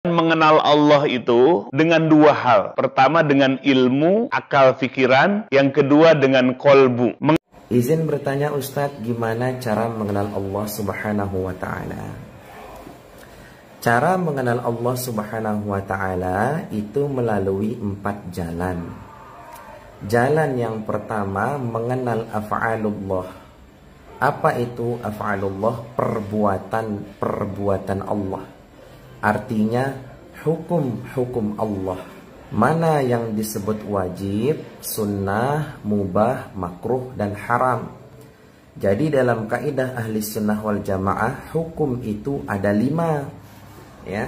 Mengenal Allah itu dengan dua hal. Pertama dengan ilmu, akal pikiran. Yang kedua dengan kolbu. Izin bertanya Ustadz, gimana cara mengenal Allah Subhanahu wa Ta'ala? Cara mengenal Allah Subhanahu wa Ta'ala itu melalui 4 jalan. Jalan yang pertama mengenal af'alullah. Apa itu af'alullah? Perbuatan Allah. Artinya hukum-hukum Allah. Mana yang disebut wajib, sunnah, mubah, makruh, dan haram. Jadi dalam kaidah ahli sunnah wal jamaah, hukum itu ada 5, ya,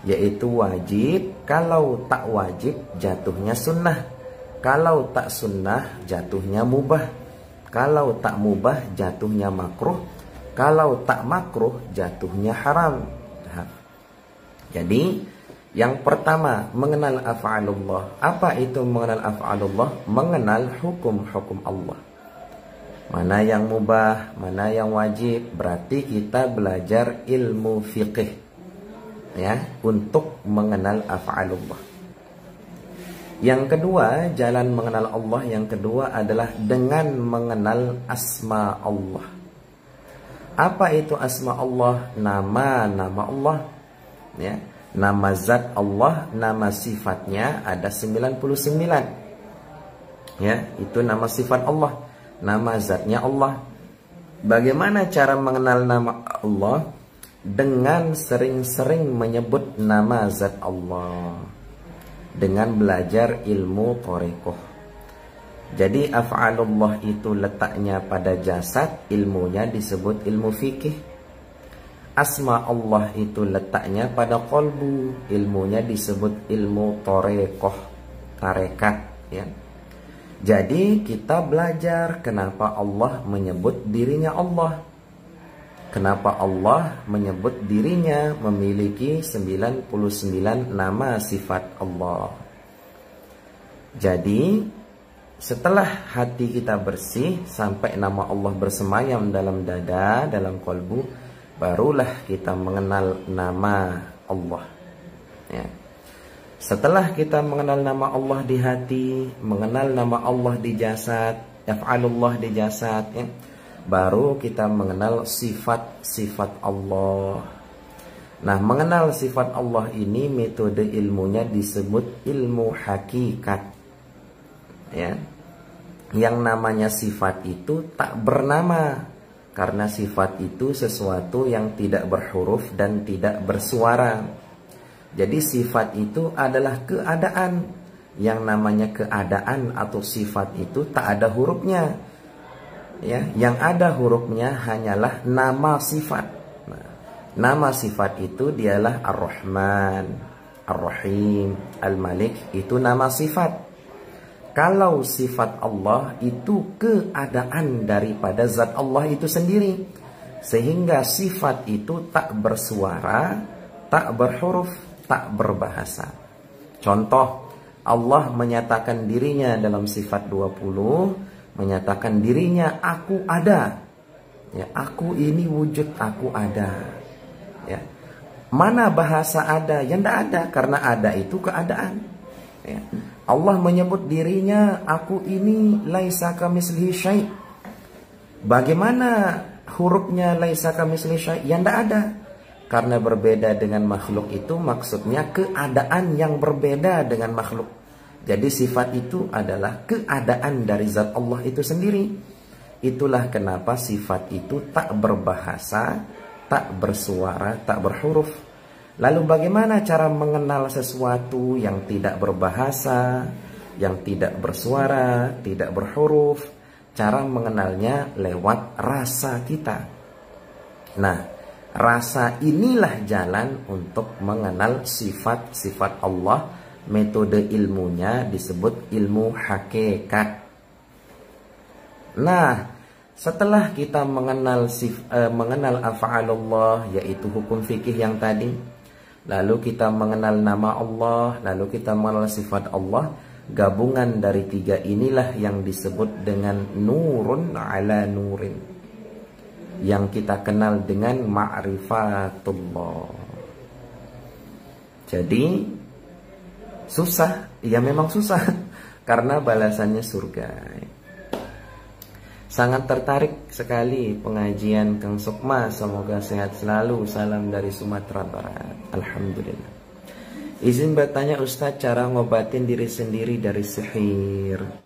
yaitu wajib. Kalau tak wajib jatuhnya sunnah. Kalau tak sunnah jatuhnya mubah. Kalau tak mubah jatuhnya makruh. Kalau tak makruh jatuhnya haram. Jadi yang pertama mengenal af'alullah. Apa itu mengenal af'alullah? Mengenal hukum-hukum Allah. Mana yang mubah, mana yang wajib. Berarti kita belajar ilmu fiqih, ya, untuk mengenal af'alullah. Yang kedua, jalan mengenal Allah yang kedua adalah dengan mengenal asma Allah. Apa itu asma Allah? Nama-nama Allah, ya. Nama zat Allah, nama sifatnya ada 99. Ya, itu nama sifat Allah. Nama zatnya Allah. Bagaimana cara mengenal nama Allah? Dengan sering-sering menyebut nama zat Allah. Dengan belajar ilmu thariqah. Jadi af'alullah itu letaknya pada jasad, ilmunya disebut ilmu fikih. Asma Allah itu letaknya pada qalbu, ilmunya disebut ilmu thariqah, tarekat, ya. Jadi kita belajar kenapa Allah menyebut dirinya Allah. Kenapa Allah menyebut dirinya memiliki 99 nama sifat Allah. Jadi setelah hati kita bersih sampai nama Allah bersemayam dalam dada, dalam qalbu, barulah kita mengenal nama Allah, ya. Setelah kita mengenal nama Allah di hati, mengenal nama Allah di jasad, af'alullah di jasad, ya, baru kita mengenal sifat-sifat Allah. Nah, mengenal sifat Allah ini metode ilmunya disebut ilmu hakikat, ya. Yang namanya sifat itu tak bernama. Karena sifat itu sesuatu yang tidak berhuruf dan tidak bersuara. Jadi sifat itu adalah keadaan. Yang namanya keadaan atau sifat itu tak ada hurufnya, ya. Yang ada hurufnya hanyalah nama sifat. Nah, nama sifat itu dialah Ar-Rahman, Ar-Rahim, Al-Malik. Itu nama sifat. Kalau sifat Allah itu keadaan daripada zat Allah itu sendiri. Sehingga sifat itu tak bersuara, tak berhuruf, tak berbahasa. Contoh, Allah menyatakan dirinya dalam sifat 20, menyatakan dirinya aku ada. Ya, aku ini wujud, aku ada. Ya. Mana bahasa ada? Ya tidak ada, karena ada itu keadaan. Ya. Allah menyebut dirinya aku ini laisa kamitslihi syai'. Bagaimana hurufnya laisa kamitslihi syai'? Ya tidak ada. Karena berbeda dengan makhluk itu maksudnya keadaan yang berbeda dengan makhluk. Jadi sifat itu adalah keadaan dari zat Allah itu sendiri. Itulah kenapa sifat itu tak berbahasa, tak bersuara, tak berhuruf. Lalu bagaimana cara mengenal sesuatu yang tidak berbahasa, yang tidak bersuara, tidak berhuruf? Cara mengenalnya lewat rasa kita. Nah, rasa inilah jalan untuk mengenal sifat-sifat Allah. Metode ilmunya disebut ilmu hakikat. Nah, setelah kita mengenal af'alullah, yaitu hukum fikih yang tadi, lalu kita mengenal nama Allah, lalu kita mengenal sifat Allah, gabungan dari 3 inilah yang disebut dengan nurun ala nurin, yang kita kenal dengan ma'rifatullah. Jadi susah, ya memang susah karena balasannya surga. Sangat tertarik sekali pengajian Kang Sukma, semoga sehat selalu. Salam dari Sumatera Barat. Alhamdulillah. Izin bertanya Ustadz, cara ngobatin diri sendiri dari sihir.